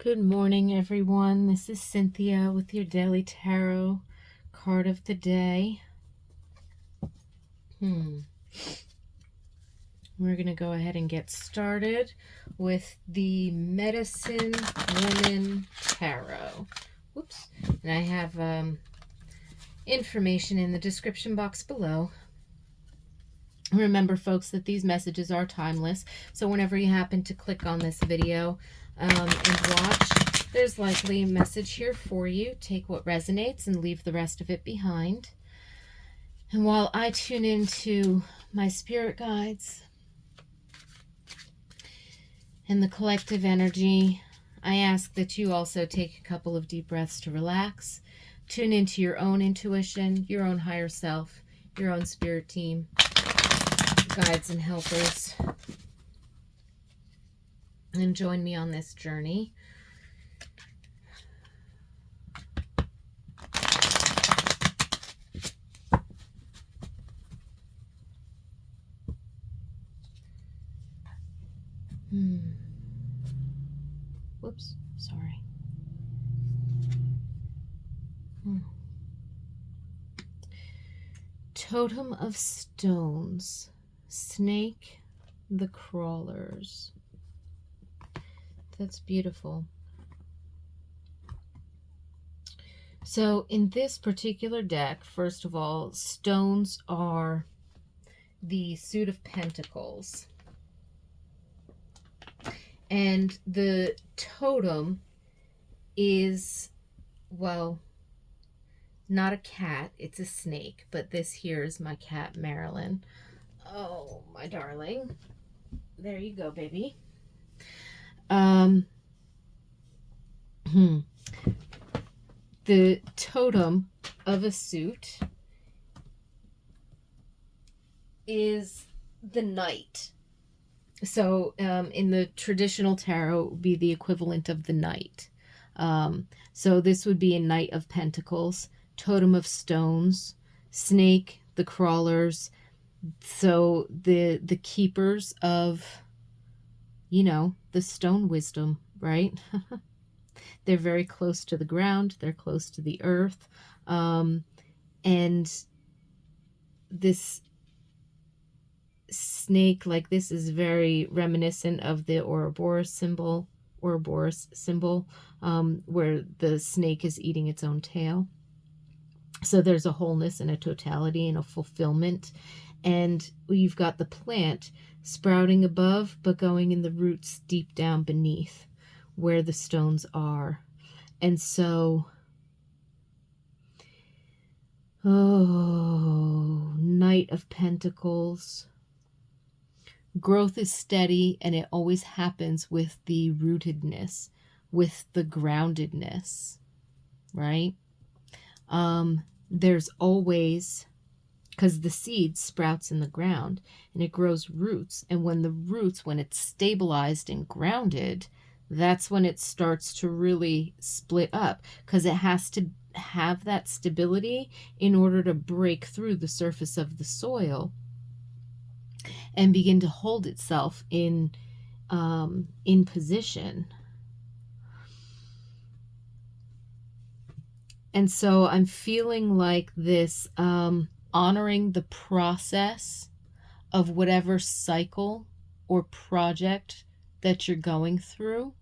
Good morning, everyone. This is Cynthia with your daily tarot card of the day. We're going to go ahead and get started with the Medicine Woman Tarot. Whoops. And I have information in the description box below. Remember, folks, that these messages are timeless. So whenever you happen to click on this video and watch, there's likely a message here for you. Take what resonates and leave the rest of it behind. And while I tune into my spirit guides and the collective energy, I ask that you also take a couple of deep breaths to relax. Tune into your own intuition, your own higher self, your own spirit team, guides and helpers, and join me on this journey. Whoops, sorry. Totem of Stones, Snake the Crawlers. That's beautiful. So in this particular deck, first of all, stones are the suit of pentacles. And the totem is, well, not a cat, it's a snake, but this here is my cat, Marilyn. Oh, my darling. There you go, baby. The totem of a suit is the knight. So in the traditional tarot, it would be the equivalent of the knight. So this would be a Knight of Pentacles, Totem of Stones, Snake, the Crawlers. So the keepers of, you know, the stone wisdom, right? They're very close to the ground. They're close to the earth. And this snake like this is very reminiscent of the Ouroboros symbol, where the snake is eating its own tail. So there's a wholeness and a totality and a fulfillment. And you've got the plant sprouting above, but going in the roots deep down beneath where the stones are. And so, Knight of Pentacles. Growth is steady, and it always happens with the rootedness, with the groundedness, right? There's always, because the seed sprouts in the ground and it grows roots. And when it's stabilized and grounded, that's when it starts to really split up, because it has to have that stability in order to break through the surface of the soil and begin to hold itself in position. And so I'm feeling like this, honoring the process of whatever cycle or project that you're going through.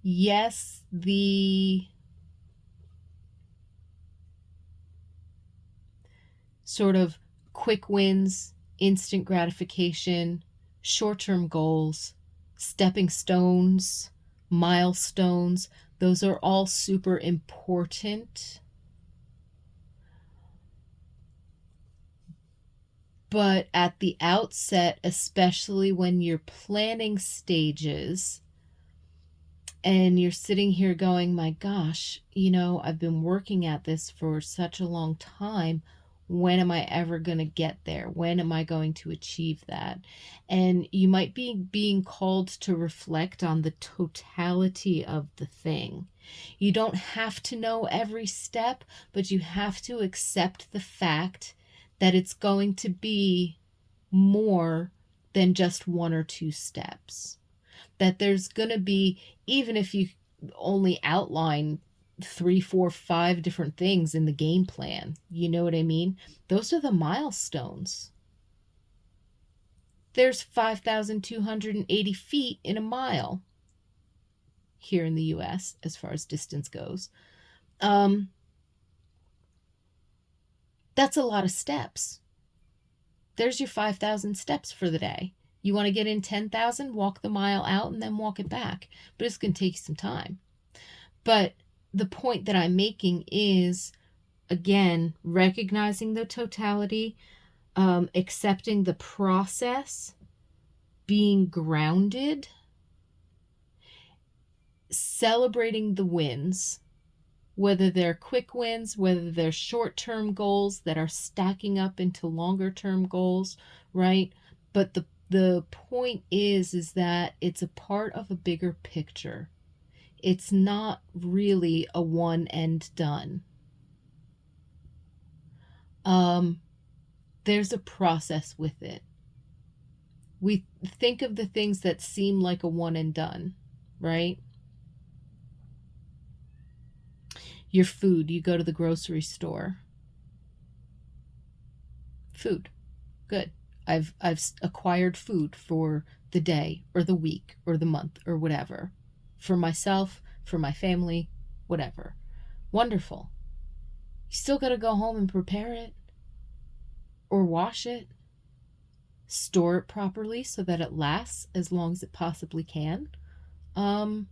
Yes, the sort of quick wins, instant gratification, short-term goals, stepping stones, milestones, those are all super important. But at the outset, especially when you're planning stages and you're sitting here going, my gosh, you know, I've been working at this for such a long time. When am I ever going to get there? When am I going to achieve that? And you might be being called to reflect on the totality of the thing. You don't have to know every step, but you have to accept the fact that it's going to be more than just one or two steps. that there's going to be, even if you only outline 3, 4, 5 different things in the game plan, you know what I mean? Those are the milestones. There's 5,280 feet in a mile here in the US as far as distance goes. That's a lot of steps. There's your 5,000 steps for the day. You want to get in 10,000, walk the mile out and then walk it back. But it's going to take you some time. But the point that I'm making is, again, recognizing the totality, accepting the process, being grounded, celebrating the wins, whether they're quick wins, whether they're short-term goals that are stacking up into longer-term goals, right? But the point is that it's a part of a bigger picture. It's not really a one and done. There's a process with it. We think of the things that seem like a one and done, right? Your food, you go to the grocery store. Food, good. I've acquired food for the day or the week or the month or whatever, for myself, for my family, whatever. Wonderful. You still got to go home and prepare it or wash it, store it properly so that it lasts as long as it possibly can. And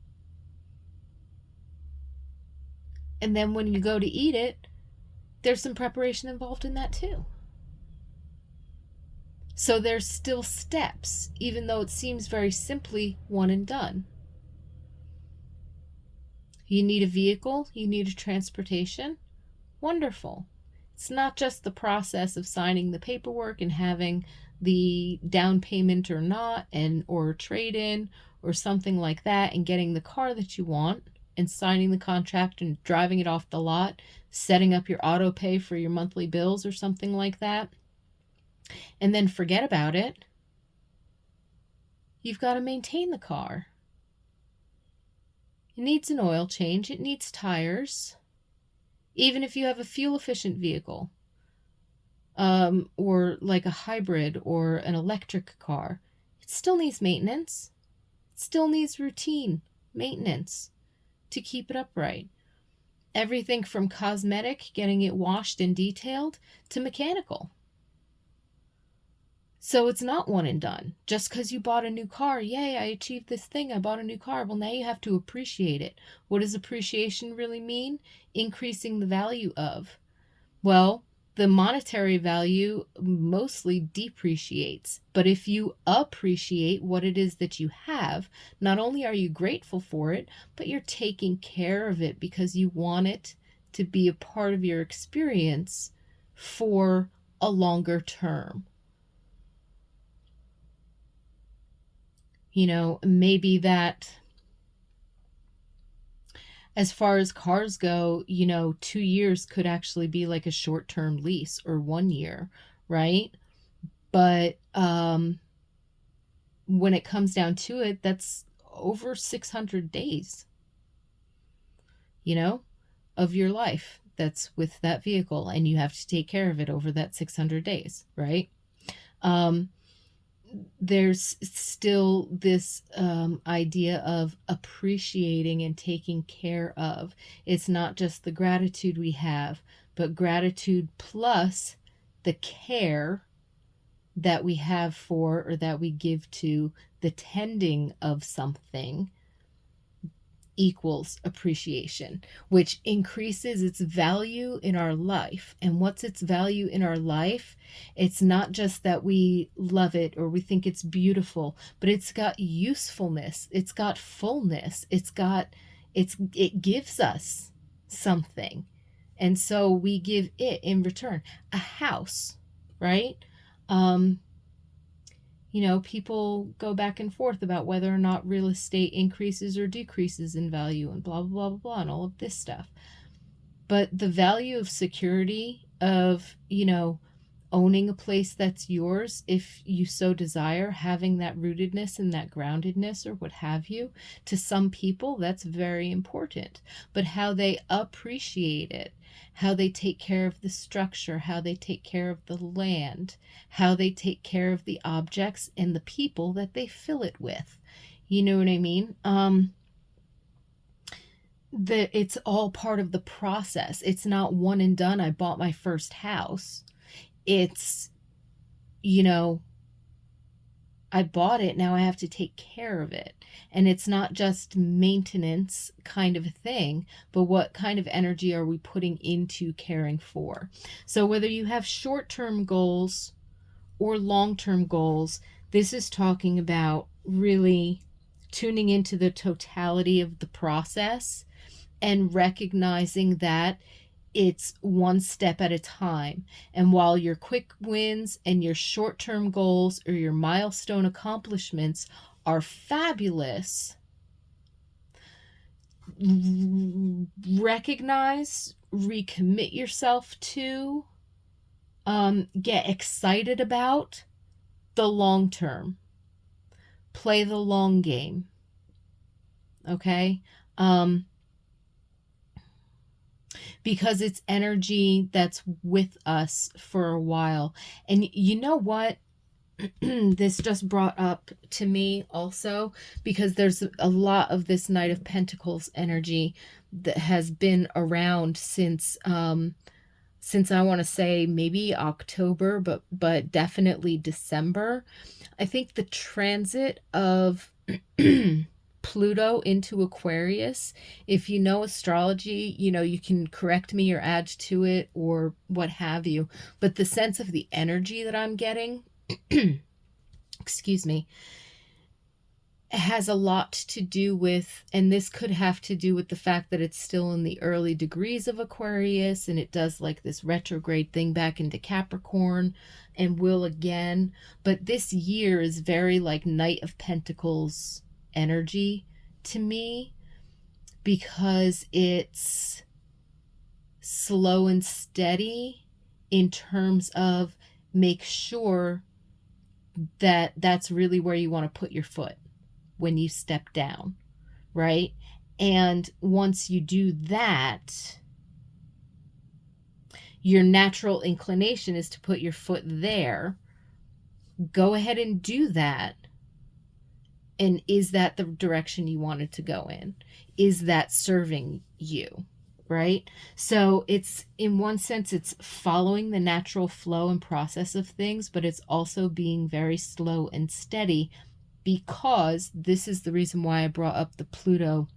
then when you go to eat it, there's some preparation involved in that too. So there's still steps, even though it seems very simply one and done. You need a vehicle, you need a transportation. Wonderful. It's not just the process of signing the paperwork and having the down payment or not, or trade-in or something like that, and getting the car that you want and signing the contract and driving it off the lot, setting up your auto pay for your monthly bills or something like that, and then forget about it. You've got to maintain the car. It needs an oil change. It needs tires. Even if you have a fuel-efficient vehicle, or like a hybrid or an electric car, it still needs maintenance. It still needs routine maintenance to keep it upright. Everything from cosmetic, getting it washed and detailed, to mechanical. So it's not one and done. Just because you bought a new car, yay, I achieved this thing, I bought a new car. Well, now you have to appreciate it. What does appreciation really mean? Increasing the value of. Well, the monetary value mostly depreciates. But if you appreciate what it is that you have, not only are you grateful for it, but you're taking care of it because you want it to be a part of your experience for a longer term. You know, maybe that, as far as cars go, 2 years could actually be like a short-term lease, or 1 year, right? But when it comes down to it, that's over 600 days, of your life that's with that vehicle, and you have to take care of it over that 600 days, right? There's still this idea of appreciating and taking care of. It's not just the gratitude we have, but gratitude plus the care that we have for, or that we give to, the tending of something equals appreciation, which increases its value in our life. And what's its value in our life? It's not just that we love it or we think it's beautiful, but it's got usefulness, it's got fullness, it gives us something. And so we give it in return. A house, right? People go back and forth about whether or not real estate increases or decreases in value, and blah, blah, blah, blah, and all of this stuff. But the value of security, of, owning a place that's yours, if you so desire, having that rootedness and that groundedness or what have you. To some people, that's very important. But how they appreciate it, how they take care of the structure, how they take care of the land, how they take care of the objects and the people that they fill it with. You know what I mean? It's all part of the process. It's not one and done. I bought my first house. It's, you know, I bought it, now I have to take care of it. And it's not just maintenance kind of a thing, but what kind of energy are we putting into caring for? So whether you have short-term goals or long-term goals, this is talking about really tuning into the totality of the process and recognizing that it's one step at a time. And while your quick wins and your short-term goals or your milestone accomplishments are fabulous, recognize, recommit yourself to, get excited about the long term. Play the long game. Okay? Because it's energy that's with us for a while. And you know what? This just brought up to me also, because there's a lot of this Knight of Pentacles energy that has been around since I want to say maybe October, but definitely December. I think the transit of Pluto into Aquarius, if you know astrology, you know, you can correct me or add to it or what have you, but the sense of the energy that I'm getting, excuse me, has a lot to do with, and this could have to do with the fact that it's still in the early degrees of Aquarius, and it does like this retrograde thing back into Capricorn and will again. But this year is very like Knight of Pentacles energy to me, because it's slow and steady in terms of make sure that that's really where you want to put your foot when you step down, right? And once you do that, your natural inclination is to put your foot there. Go ahead and do that. And is that the direction you wanted to go in? Is that serving you, right? So it's, in one sense, it's following the natural flow and process of things, but it's also being very slow and steady, because this is the reason why I brought up the Pluto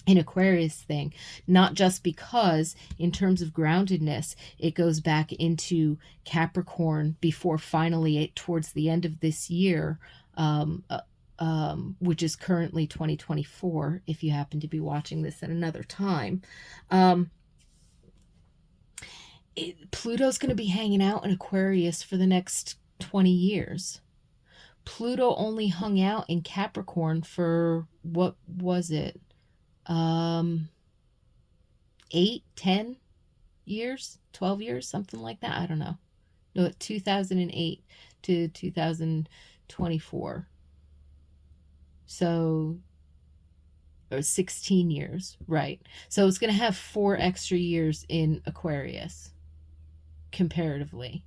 in Aquarius thing. Not just because in terms of groundedness, it goes back into Capricorn before finally towards the end of this year, which is currently 2024, if you happen to be watching this at another time. Pluto's going to be hanging out in Aquarius for the next 20 years. Pluto only hung out in Capricorn for, what was it? 8, 10 years, 12 years, something like that. I don't know. No, 2008 to 2024. So, or 16 years, right? So it's going to have 4 extra years in Aquarius, comparatively.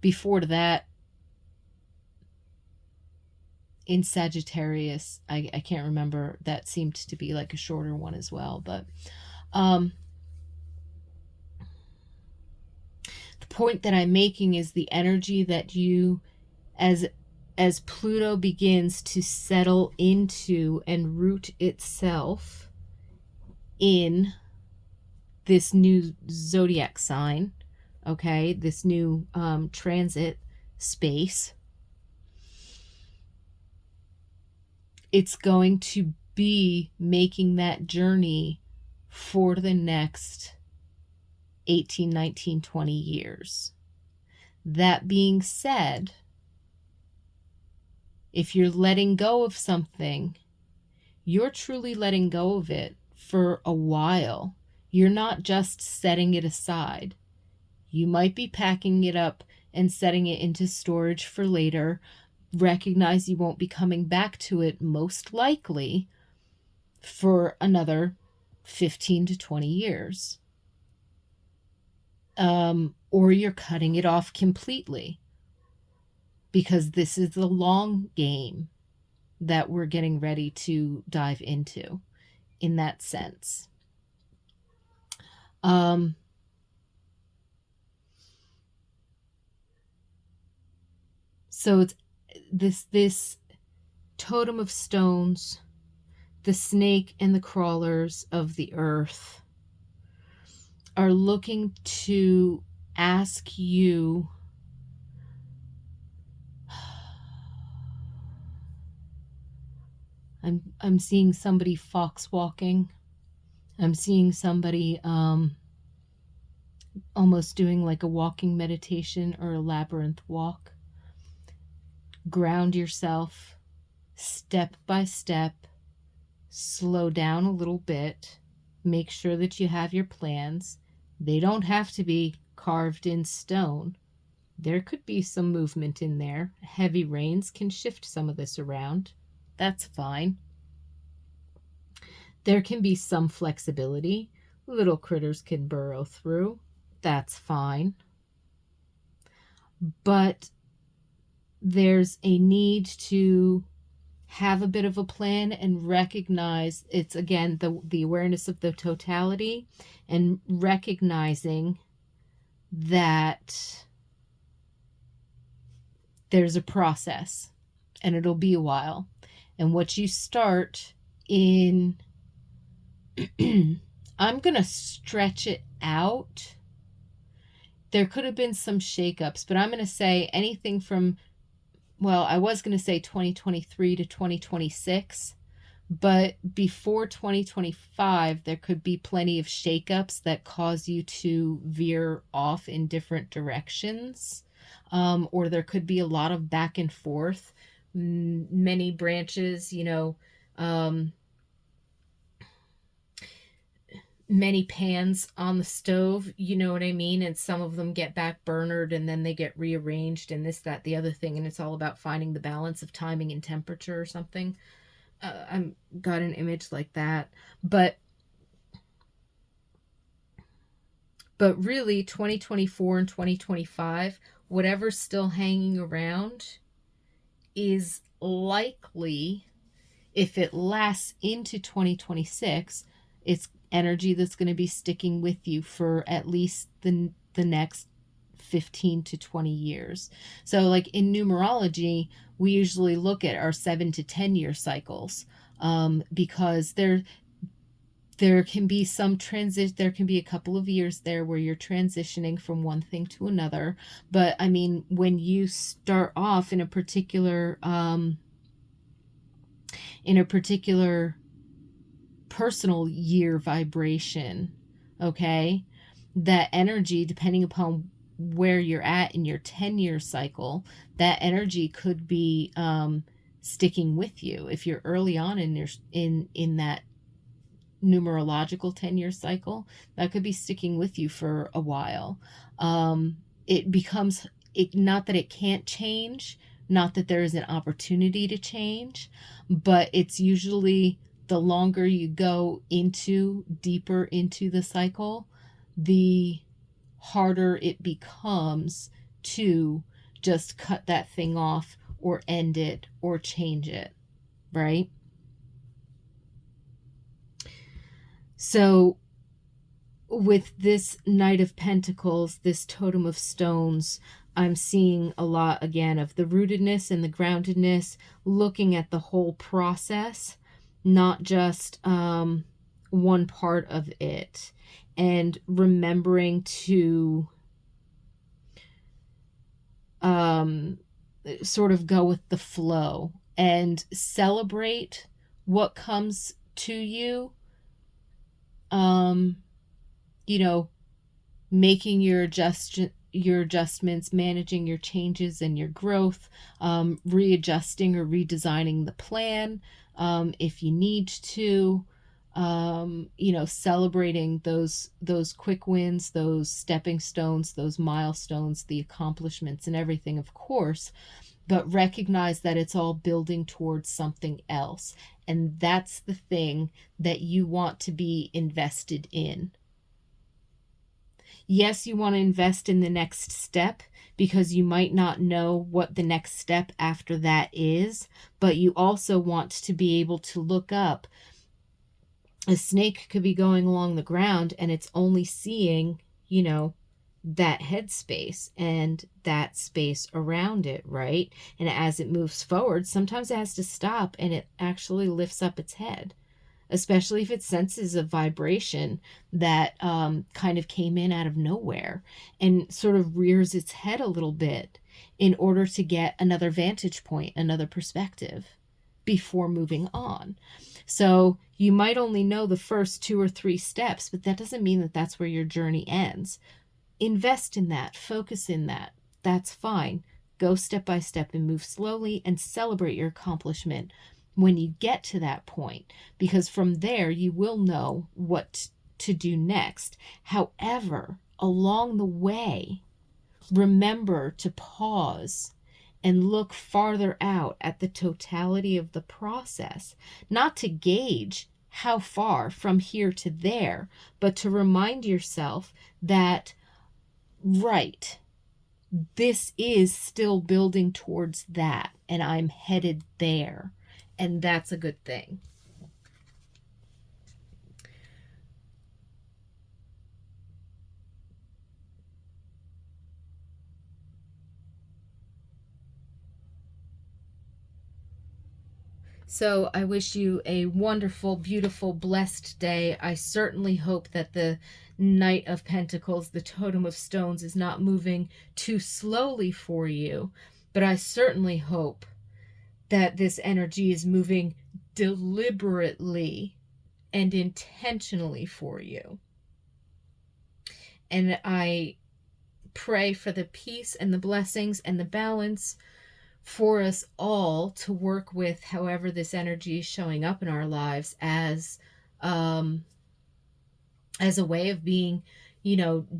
Before that, in Sagittarius, I can't remember, that seemed to be like a shorter one as well. But the point that I'm making is the energy that you, as Pluto begins to settle into and root itself in this new zodiac sign, okay, this new transit space, it's going to be making that journey for the next 18, 19, 20 years. That being said, if you're letting go of something, you're truly letting go of it for a while. You're not just setting it aside. You might be packing it up and setting it into storage for later. Recognize you won't be coming back to it most likely for another 15 to 20 years. Or you're cutting it off completely, because this is the long game that we're getting ready to dive into in that sense. So it's this totem of stones, the snake and the crawlers of the earth are looking to ask you I'm seeing somebody fox walking. I'm seeing somebody almost doing like a walking meditation or a labyrinth walk. Ground yourself step by step. Slow down a little bit. Make sure that you have your plans. They don't have to be carved in stone. There could be some movement in there. Heavy rains can shift some of this around. That's fine. There can be some flexibility. Little critters can burrow through. That's fine. But there's a need to have a bit of a plan and recognize it's, again, the awareness of the totality and recognizing that there's a process and it'll be a while. And what you start in, I'm going to stretch it out. There could have been some shakeups, but I'm going to say anything from, well, I was going to say 2023 to 2026, but before 2025, there could be plenty of shakeups that cause you to veer off in different directions. Or there could be a lot of back and forth, many branches, many pans on the stove, you know what I mean? And some of them get back burnered and then they get rearranged and this, that, the other thing. And it's all about finding the balance of timing and temperature or something. I've got an image like that. But really 2024 and 2025, whatever's still hanging around is likely, if it lasts into 2026, it's energy that's going to be sticking with you for at least the next 15 to 20 years. So like in numerology, we usually look at our 7 to 10 year cycles, because there can be some transit. There can be a couple of years there where you're transitioning from one thing to another. But I mean, when you start off in a particular personal year vibration, okay, that energy, depending upon where you're at in your 10-year cycle, that energy could be sticking with you. If you're early on in your in that numerological 10-year cycle, that could be sticking with you for a while. It becomes, not that it can't change, not that there is an opportunity to change, but it's usually the longer you go deeper into the cycle, the harder it becomes to just cut that thing off or end it or change it, right? So with this Knight of Pentacles, this totem of stones, I'm seeing a lot, again, of the rootedness and the groundedness, looking at the whole process, not just one part of it, and remembering to sort of go with the flow and celebrate what comes to you. Making your adjustments, managing your changes and your growth, readjusting or redesigning the plan if you need to, celebrating those quick wins, those stepping stones, those milestones, the accomplishments and everything, of course, but recognize that it's all building towards something else. And that's the thing that you want to be invested in. Yes, you want to invest in the next step because you might not know what the next step after that is, but you also want to be able to look up. A snake could be going along the ground and it's only seeing, that headspace and that space around it, right? And as it moves forward, sometimes it has to stop and it actually lifts up its head, especially if it senses a vibration that kind of came in out of nowhere and sort of rears its head a little bit in order to get another vantage point, another perspective before moving on. So you might only know the first 2 or 3 steps, but that doesn't mean that that's where your journey ends. Invest in that, focus in that. That's fine. Go step by step and move slowly and celebrate your accomplishment when you get to that point, because from there you will know what to do next. However, along the way, remember to pause and look farther out at the totality of the process, not to gauge how far from here to there, but to remind yourself that, right, this is still building towards that, and I'm headed there, and that's a good thing. So I wish you a wonderful, beautiful, blessed day. I certainly hope that the Knight of Pentacles, the Totem of Stones, is not moving too slowly for you. But I certainly hope that this energy is moving deliberately and intentionally for you. And I pray for the peace and the blessings and the balance for us all to work with, however this energy is showing up in our lives, as a way of being,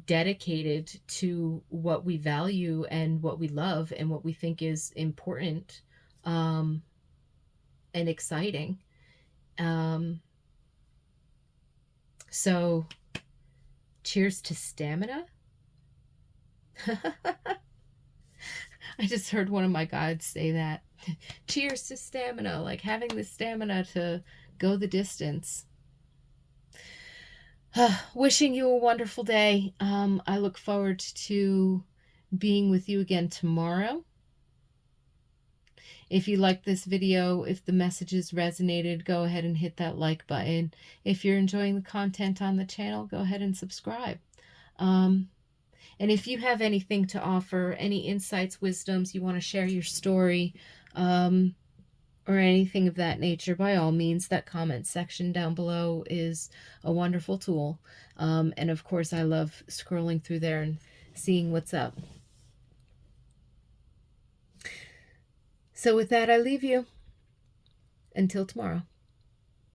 dedicated to what we value and what we love and what we think is important, and exciting. So cheers to stamina. I just heard one of my guides say that. Cheers to stamina, like having the stamina to go the distance. Wishing you a wonderful day. I look forward to being with you again tomorrow. If you like this video, if the messages resonated, go ahead and hit that like button. If you're enjoying the content on the channel, go ahead and subscribe. And if you have anything to offer, any insights, wisdoms, you want to share your story, or anything of that nature, by all means, that comment section down below is a wonderful tool. And of course, I love scrolling through there and seeing what's up. So with that, I leave you. Until tomorrow.